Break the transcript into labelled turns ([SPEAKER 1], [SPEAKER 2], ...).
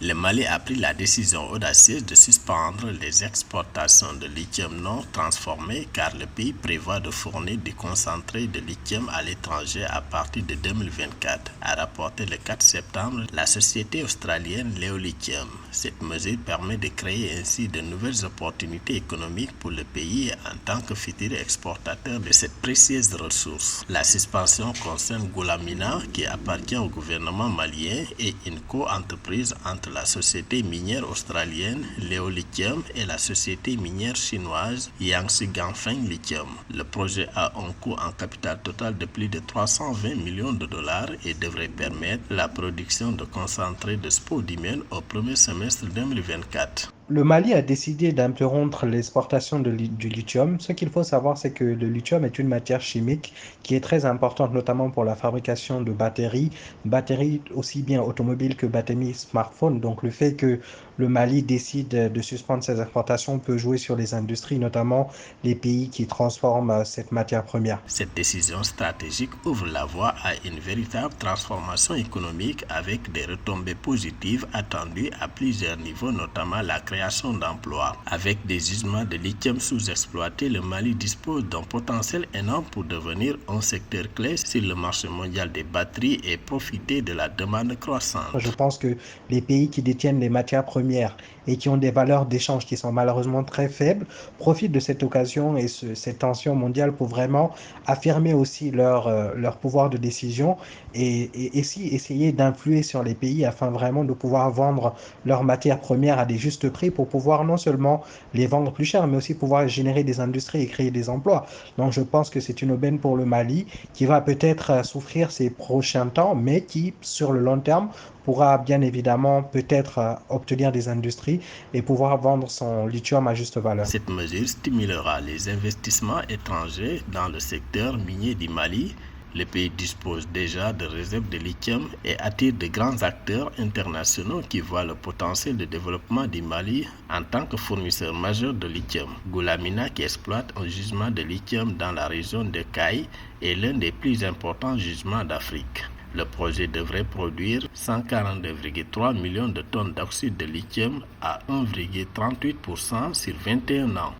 [SPEAKER 1] Le Mali a pris la décision audacieuse de suspendre les exportations de lithium non transformé car le pays prévoit de fournir des concentrés de lithium à l'étranger à partir de 2024, a rapporté le 4 septembre la société australienne Léolithium. Cette mesure permet de créer ainsi de nouvelles opportunités économiques pour le pays en tant que futur exportateur de cette précieuse ressource. La suspension concerne Goulamina qui appartient au gouvernement malien et une co-entreprise entre la société minière australienne Léolithium et la société minière chinoise Yangtze Ganfeng Lithium. Le projet a un coût en capital total de plus de 320 millions de dollars et devrait permettre la production de concentrés de spodumène au premier semestre 2024.
[SPEAKER 2] Le Mali a décidé d'interrompre l'exportation du lithium. Ce qu'il faut savoir, c'est que le lithium est une matière chimique qui est très importante, notamment pour la fabrication de batteries aussi bien automobiles que batteries smartphones. Donc le fait que le Mali décide de suspendre ses exportations peut jouer sur les industries, notamment les pays qui transforment cette matière première.
[SPEAKER 1] Cette décision stratégique ouvre la voie à une véritable transformation économique avec des retombées positives attendues à plusieurs niveaux, notamment la création d'emplois. Avec des gisements de lithium sous-exploités, le Mali dispose d'un potentiel énorme pour devenir un secteur clé sur le marché mondial des batteries et profiter de la demande croissante.
[SPEAKER 2] Je pense que les pays qui détiennent les matières premières et qui ont des valeurs d'échange qui sont malheureusement très faibles profitent de cette occasion et cette tension mondiale pour vraiment affirmer aussi leur pouvoir de décision et essayer d'influer sur les pays afin vraiment de pouvoir vendre leurs matières premières à des justes prix pour pouvoir non seulement les vendre plus cher, mais aussi pouvoir générer des industries et créer des emplois. Donc je pense que c'est une aubaine pour le Mali qui va peut-être souffrir ces prochains temps, mais qui, sur le long terme, pourra bien évidemment peut-être obtenir des industries et pouvoir vendre son lithium à juste valeur.
[SPEAKER 1] Cette mesure stimulera les investissements étrangers dans le secteur minier du Mali. Le pays dispose déjà de réserves de lithium et attire de grands acteurs internationaux qui voient le potentiel de développement du Mali en tant que fournisseur majeur de lithium. Goulamina, qui exploite un gisement de lithium dans la région de Caille, est l'un des plus importants gisements d'Afrique. Le projet devrait produire 142,3 millions de tonnes d'oxyde de lithium à 1,38% sur 21 ans.